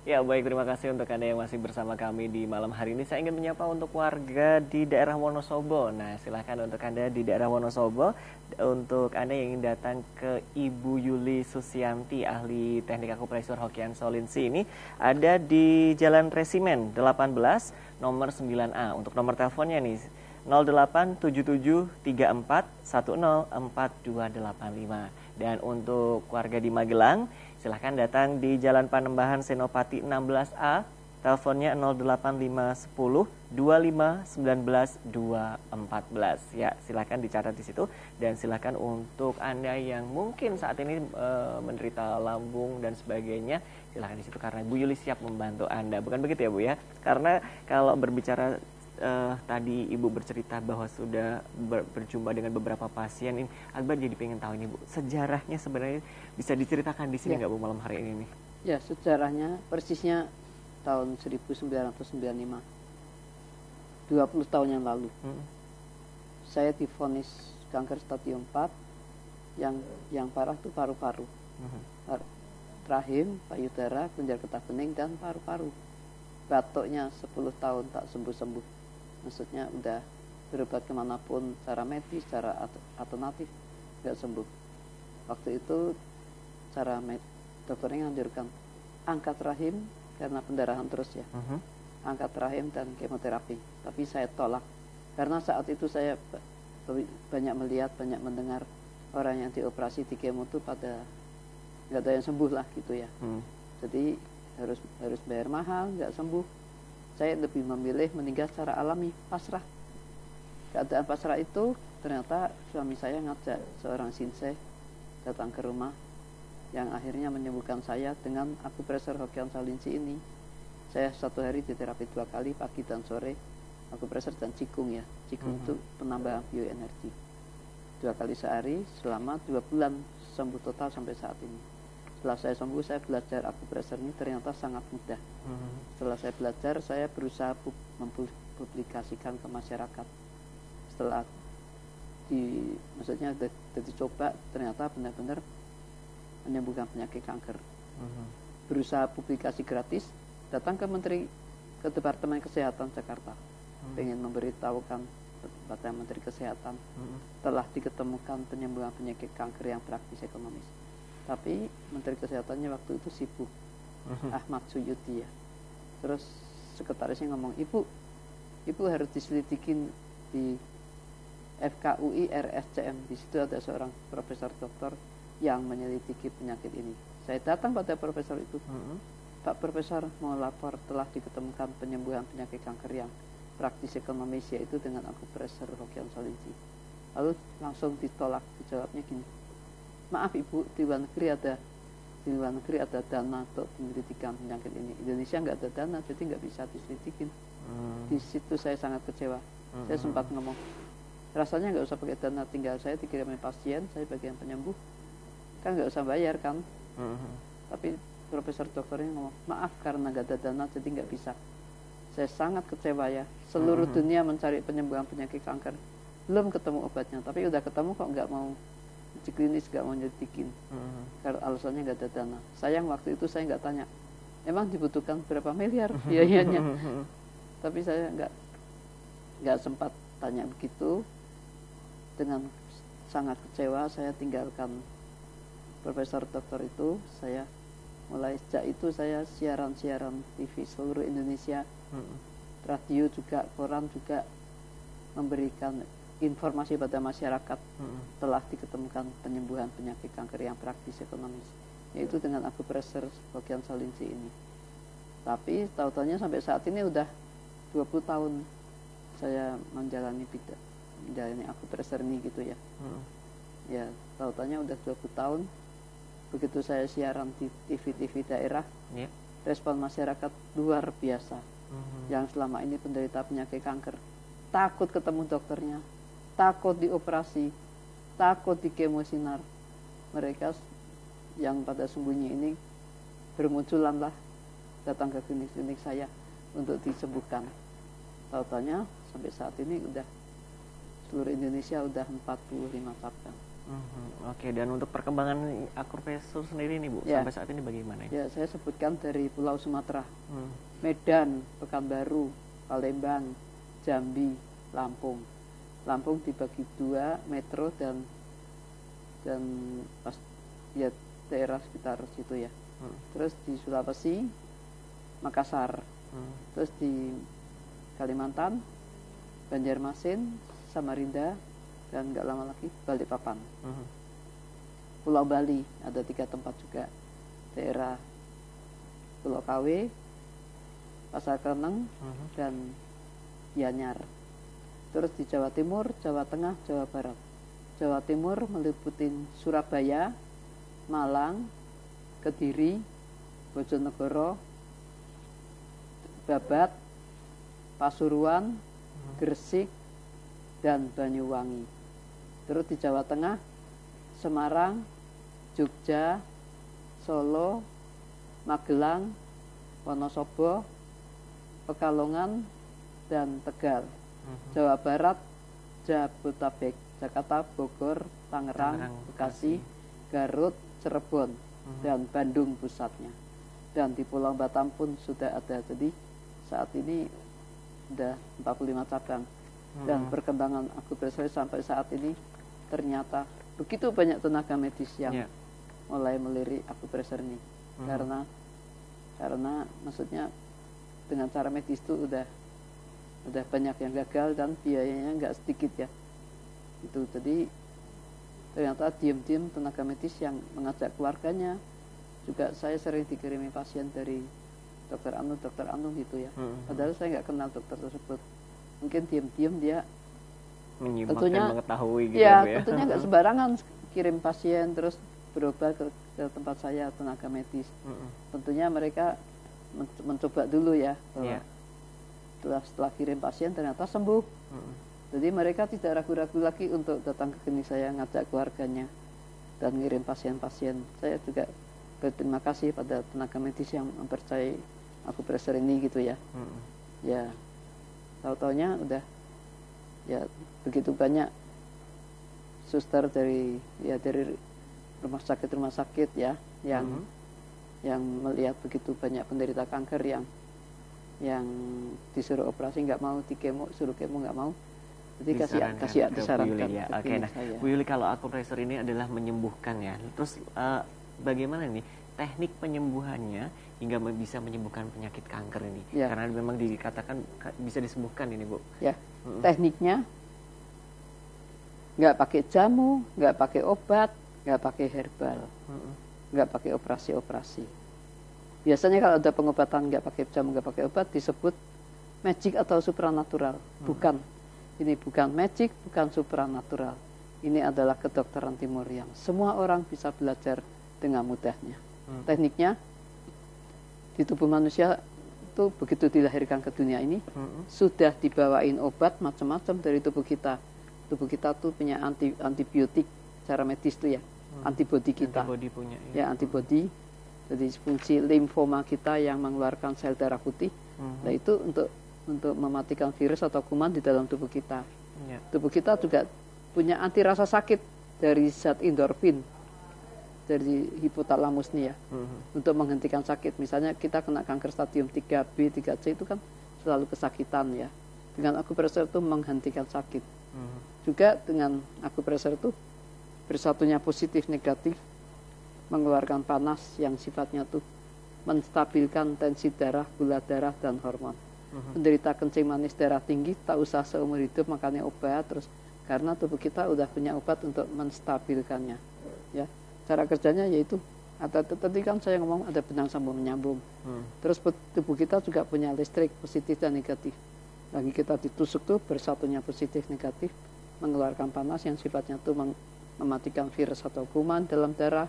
Ya, baik, terima kasih untuk Anda yang masih bersama kami di malam hari ini. Saya ingin menyapa untuk warga di daerah Wonosobo. Nah, silahkan untuk Anda di daerah Wonosobo, untuk Anda yang ingin datang ke Ibu Yuli Susianti, ahli teknik akupresur Hokian Solinsi ini, ada di Jalan Resimen 18, nomor 9A. Untuk nomor teleponnya nih, 087734104285. Dan untuk warga di Magelang, silahkan datang di Jalan Panembahan Senopati 16A, teleponnya 08510 2519 214. Ya, silahkan dicatat di situ. Dan silahkan untuk Anda yang mungkin saat ini menderita lambung dan sebagainya, silahkan di situ karena Bu Yuli siap membantu Anda. Bukan begitu ya Bu ya? Karena kalau berbicara tadi Ibu bercerita bahwa sudah berjumpa dengan beberapa pasien ini, Akbar jadi pengen tahu ini Bu, sejarahnya sebenarnya bisa diceritakan di sini nggak Bu malam hari ini nih? Ya, sejarahnya persisnya tahun 1995, 20 tahun yang lalu. Saya divonis kanker stadium 4, yang parah itu paru-paru, rahim, payudara, kelenjar getah bening, dan paru-paru. Batuknya 10 tahun tak sembuh-sembuh. Maksudnya udah berobat kemanapun, secara medis, secara alternatif, nggak sembuh. Waktu itu cara dokternya nganjurkan angkat rahim karena pendarahan terus ya, angkat rahim dan kemoterapi. Tapi saya tolak karena saat itu saya banyak melihat, banyak mendengar orang yang dioperasi di kemo itu pada nggak ada yang sembuh lah gitu ya. Jadi harus bayar mahal, nggak sembuh. Saya lebih memilih meninggal secara alami, pasrah. Keadaan pasrah itu ternyata suami saya ngajak seorang sinseh datang ke rumah yang akhirnya menyembuhkan saya dengan akupresur Hokian Solinsi ini. Saya satu hari diterapi 2 kali, pagi dan sore, akupresur dan cikung ya. Cikung itu penambah bioenergi. 2 kali sehari selama 2 bulan, sembuh total sampai saat ini. Setelah saya sembuh, saya belajar akupresur ini ternyata sangat mudah. Setelah saya belajar, saya berusaha mempublikasikan ke masyarakat. Setelah maksudnya dicoba, ternyata benar-benar menyembuhkan penyakit kanker. Berusaha publikasi gratis, datang ke Departemen Kesehatan Jakarta, pengen memberitahukan kepada Menteri Kesehatan telah diketemukan penyembuhan penyakit kanker yang praktis ekonomis. Tapi Menteri Kesehatannya waktu itu sibuk, Ahmad Suyuti ya. Terus sekretarisnya ngomong, ibu harus diselidikin di FKUI RSCM. Di situ ada seorang profesor dokter yang menyelidiki penyakit ini. Saya datang pada profesor itu, Pak Profesor mau lapor telah diketemukan penyembuhan penyakit kanker yang praktis ekonomis, yaitu dengan akupresur Hokian Solinsi. Lalu langsung ditolak, dijawabnya gini, maaf Ibu, di luar negeri ada dana untuk penyelidikan penyakit ini. Indonesia nggak ada dana, jadi nggak bisa diselidikin. Di situ saya sangat kecewa. Saya sempat ngomong, rasanya nggak usah pakai dana, tinggal saya dikirimin pasien, saya bagian penyembuh, kan nggak usah bayar kan. Tapi profesor dokternya ngomong, maaf karena nggak ada dana, jadi nggak bisa. Saya sangat kecewa ya. Seluruh dunia mencari penyembuhan penyakit kanker, belum ketemu obatnya, tapi udah ketemu kok nggak mau uji klinis, nggak mau nyelidikin karena alasannya nggak ada dana. Sayang waktu itu saya nggak tanya emang dibutuhkan berapa miliar biayanya. Tapi saya nggak sempat tanya begitu. Dengan sangat kecewa saya tinggalkan profesor dokter itu. Saya mulai sejak itu saya siaran TV seluruh Indonesia, radio juga, koran juga, memberikan informasi pada masyarakat telah diketemukan penyembuhan penyakit kanker yang praktis ekonomis, yaitu dengan akupresur Hokian Solinsi ini. Tapi tahu-tahunya sampai saat ini udah 20 tahun saya menjalani akupresur ini gitu ya. Ya, tahu-tahunya udah 20 tahun. Begitu saya siaran di TV daerah, respon masyarakat luar biasa. Yang selama ini penderita penyakit kanker takut ketemu dokternya, takut dioperasi, takut di kemosinar. Mereka yang pada sembunyi ini bermunculan lah datang ke klinik saya untuk disembuhkan. Tahu-tahunya sampai saat ini udah seluruh Indonesia udah 45 cabang. Oke, dan untuk perkembangan akupresur sendiri nih Bu, Ya. sampai saat ini bagaimana ya? Ya, saya sebutkan dari Pulau Sumatera, Medan, Pekanbaru, Palembang, Jambi, Lampung. Lampung dibagi 2, metro dan pas ya daerah sekitar situ ya. Terus di Sulawesi, Makassar. Terus di Kalimantan, Banjarmasin, Samarinda, dan nggak lama lagi Balikpapan. Pulau Bali ada 3 tempat juga, daerah Pulau Kawe, Pasar Keneng, dan Gianyar. Terus di Jawa Timur, Jawa Tengah, Jawa Barat. Jawa Timur meliputi Surabaya, Malang, Kediri, Bojonegoro, Babat, Pasuruan, Gresik, dan Banyuwangi. Terus di Jawa Tengah, Semarang, Jogja, Solo, Magelang, Wonosobo, Pekalongan, dan Tegal. Jawa Barat, Jabodetabek, Jakarta, Bogor, Tangerang, Bekasi, Garut, Cirebon, dan Bandung pusatnya. Dan di Pulau Batam pun sudah ada. Jadi saat ini sudah 45 cabang. Dan perkembangan akupresur sampai saat ini ternyata begitu banyak tenaga medis yang mulai melirik akupresur ini. Karena maksudnya dengan cara medis itu udah banyak yang gagal dan biayanya nggak sedikit ya. Itu jadi ternyata diam-diam tenaga medis yang mengajak keluarganya. Juga saya sering dikirimi pasien dari dokter anu gitu ya. Padahal saya nggak kenal dokter tersebut. Mungkin diam-diam dia Menyimak tentunya dan mengetahui gitu ya, Bu, ya. tentunya nggak sembarangan kirim pasien terus berobat ke tempat saya tenaga medis. Tentunya mereka mencoba dulu ya. Setelah kirim pasien ternyata sembuh. Jadi mereka tidak ragu-ragu lagi untuk datang ke klinik saya, ngajak keluarganya dan ngirim pasien-pasien. Saya juga berterima kasih pada tenaga medis yang mempercayai akupresur ini gitu ya. Ya, tahu-taunya udah ya begitu banyak suster dari rumah sakit ya yang melihat begitu banyak penderita kanker yang disuruh operasi nggak mau, suruh kemo nggak mau. Jadi kasih disarankan ya. ke Oke, nah saya. Bu Yuli, kalau akupresur ini adalah menyembuhkan ya. Terus bagaimana nih teknik penyembuhannya hingga bisa menyembuhkan penyakit kanker ini? Ya. Karena memang dikatakan bisa disembuhkan ini Bu. Ya, tekniknya nggak pakai jamu, nggak pakai obat, nggak pakai herbal, nggak pakai operasi-operasi. Biasanya kalau ada pengobatan nggak pakai jamu, nggak pakai obat disebut magic atau supranatural. Bukan, ini bukan magic, bukan supranatural. Ini adalah kedokteran timur yang semua orang bisa belajar dengan mudahnya. Tekniknya di tubuh manusia itu begitu dilahirkan ke dunia ini sudah dibawain obat macam-macam dari tubuh kita. Tubuh kita tuh punya antibiotik secara medis tuh ya, antibodi kita. Antibodi punya. Ya, antibodi. Jadi fungsi limfoma kita yang mengeluarkan sel darah putih. Nah itu untuk mematikan virus atau kuman di dalam tubuh kita. Tubuh kita juga punya anti rasa sakit dari zat endorfin dari hipotalamus nih ya, untuk menghentikan sakit. Misalnya kita kena kanker stadium 3B, 3C itu kan selalu kesakitan ya. Dengan akupresur itu menghentikan sakit. Juga dengan akupresur itu bersatunya positif negatif mengeluarkan panas yang sifatnya tuh menstabilkan tensi darah, gula darah, dan hormon. Penderita kencing manis darah tinggi tak usah seumur hidup makannya obat terus, karena tubuh kita udah punya obat untuk menstabilkannya. Ya, cara kerjanya yaitu tadi kan saya ngomong ada benang sambung menyambung. Terus tubuh kita juga punya listrik positif dan negatif. Lagi kita ditusuk tuh bersatunya positif negatif mengeluarkan panas yang sifatnya tuh mematikan virus atau kuman dalam darah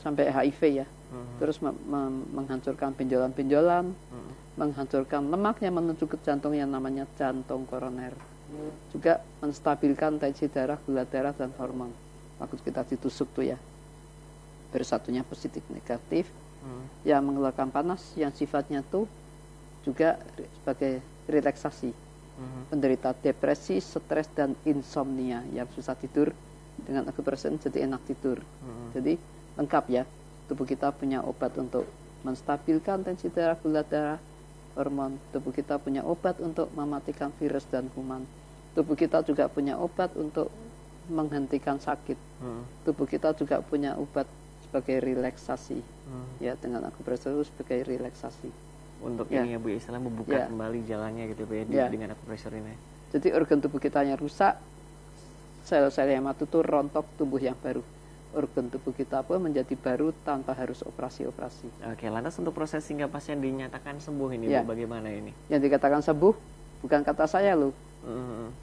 sampai HIV ya. Terus menghancurkan benjolan-benjolan, menghancurkan lemak yang menuju ke jantung yang namanya jantung koroner. Juga menstabilkan tensi darah, gula darah, dan hormon. Waktu kita ditusuk tuh ya, bersatunya positif negatif yang mengeluarkan panas yang sifatnya tuh juga sebagai relaksasi. Penderita depresi, stres, dan insomnia yang susah tidur dengan akupresur jadi enak tidur. Jadi lengkap ya, tubuh kita punya obat untuk menstabilkan tensi darah, gula darah, hormon. Tubuh kita punya obat untuk mematikan virus dan kuman. Tubuh kita juga punya obat untuk menghentikan sakit. Tubuh kita juga punya obat sebagai relaksasi. Ya, dengan akupresur sebagai relaksasi. Untuk ini ya Bu, istilah membuka kembali jalannya gitu Bu ya, dengan akupresur ini. Jadi organ tubuh kita yang rusak, sel-sel yang mati itu rontok, tumbuh yang baru. Organ tubuh kita pun menjadi baru tanpa harus operasi-operasi. Oke, lantas untuk proses hingga pasien dinyatakan sembuh ini Bu, bagaimana ini? Yang dikatakan sembuh bukan kata saya loh,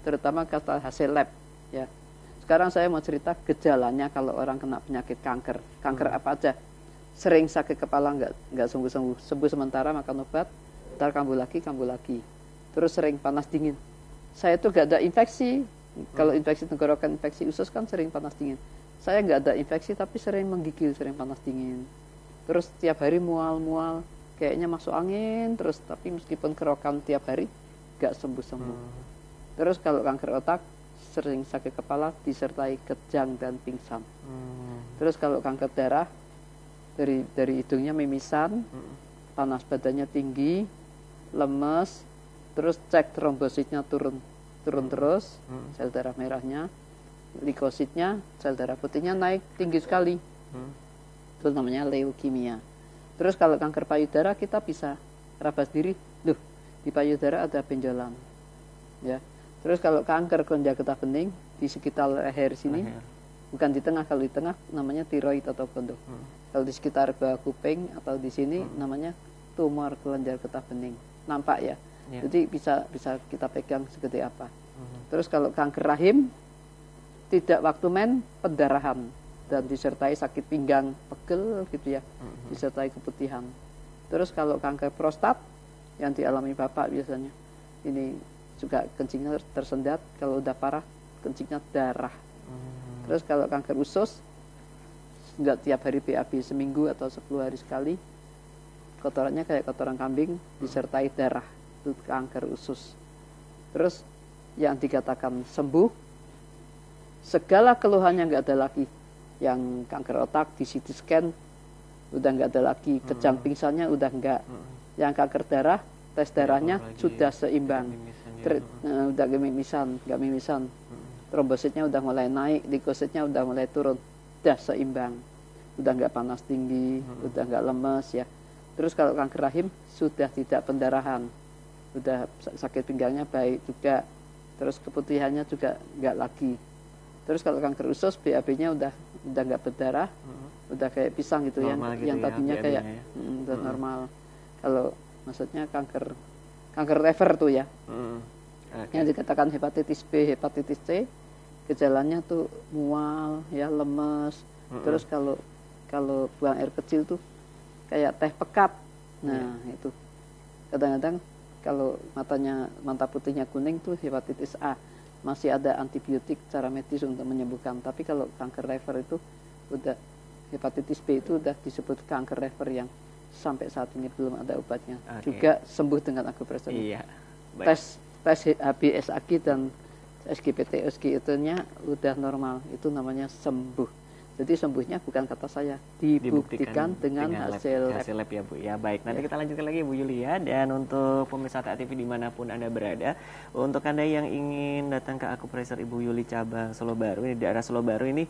terutama kata hasil lab. Ya, sekarang saya mau cerita gejalanya kalau orang kena penyakit kanker. Kanker apa aja? Sering sakit kepala nggak sembuh-sembuh, sembuh sementara makan obat, ntar kambuh lagi. Terus sering panas dingin. Saya tuh nggak ada infeksi. Kalau infeksi tenggorokan, infeksi usus kan sering panas dingin. Saya nggak ada infeksi tapi sering menggigil, sering panas dingin. Terus tiap hari mual-mual, kayaknya masuk angin terus. Tapi meskipun kerokan tiap hari, nggak sembuh-sembuh. Terus kalau kanker otak, sering sakit kepala disertai kejang dan pingsan. Terus kalau kanker darah, dari hidungnya mimisan, panas badannya tinggi, lemes, terus cek trombositnya turun terus, sel darah merahnya, likositnya, sel darah putihnya naik tinggi sekali. Itu namanya leukemia. Terus kalau kanker payudara kita bisa raba sendiri, loh di payudara ada benjolan. Ya. Terus kalau kanker kelenjar getah bening di sekitar leher sini, bukan di tengah, kalau di tengah namanya tiroid atau kondom. Kalau di sekitar bawah kuping atau di sini namanya tumor kelenjar getah bening. Nampak ya? Jadi bisa kita pegang segede apa. Terus kalau kanker rahim tidak waktu men, pendarahan dan disertai sakit pinggang, pegel gitu ya, disertai keputihan. Terus kalau kanker prostat yang dialami bapak biasanya, ini juga kencingnya tersendat, kalau udah parah kencingnya darah. Terus kalau kanker usus nggak tiap hari BAB, seminggu atau 10 hari sekali, kotorannya kayak kotoran kambing disertai darah, itu kanker usus. Terus yang dikatakan sembuh, segala keluhannya nggak ada lagi. Yang kanker otak di CT scan udah nggak ada lagi, kejang pingsannya udah nggak. Yang kanker darah, tes darahnya sudah seimbang, udah nggak mimisan. Trombositnya udah mulai naik, likositnya udah mulai turun, udah seimbang, udah nggak panas tinggi, udah nggak lemes ya. Terus kalau kanker rahim sudah tidak pendarahan, udah sakit pinggangnya baik juga, terus keputihannya juga nggak lagi. Terus kalau kanker usus BAB-nya udah nggak berdarah, udah kayak pisang gitu, normal yang gitu tadinya ya, kayak udah normal. Kalau maksudnya kanker lever tuh ya, yang dikatakan hepatitis B, hepatitis C, gejalanya tuh mual ya, lemes. Terus kalau buang air kecil tuh kayak teh pekat. Nah itu kadang-kadang kalau mata putihnya kuning tuh hepatitis A, masih ada antibiotik cara medis untuk menyembuhkan. Tapi kalau kanker lever itu udah, hepatitis B itu udah disebut kanker lever yang sampai saat ini belum ada obatnya. Juga sembuh dengan akupresur. Iya. Tes HbSAg dan SGPT nya udah normal, itu namanya sembuh. Jadi sembuhnya bukan kata saya, dibuktikan dengan hasil lab ya Bu. Ya baik, nanti kita lanjutkan lagi Bu Yulia. Dan untuk pemirsa TV dimanapun Anda berada, untuk Anda yang ingin datang ke akupresur Ibu Yuli cabang Solo Baru, ini di daerah Solo Baru ini,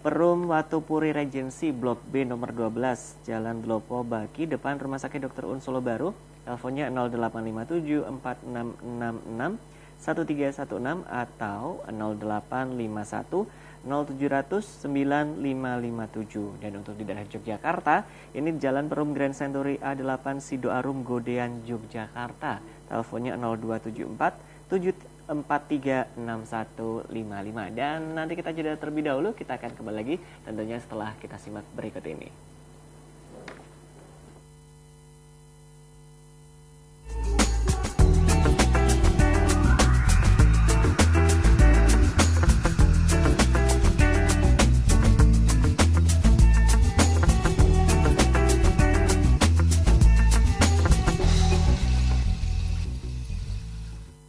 Perum Watupuri Regency Blok B nomor 12, Jalan Dlopo Baki, depan Rumah Sakit Dr. Un Solo Baru. Teleponnya 0857 4666 1316 atau 0851 0700 9557. Dan untuk di daerah Yogyakarta, ini Jalan Perum Grand Century A8 Sidoarum Godean Yogyakarta. Teleponnya 0274 743 6155. Dan nanti kita jeda terlebih dahulu, kita akan kembali lagi tentunya setelah kita simak berikut ini.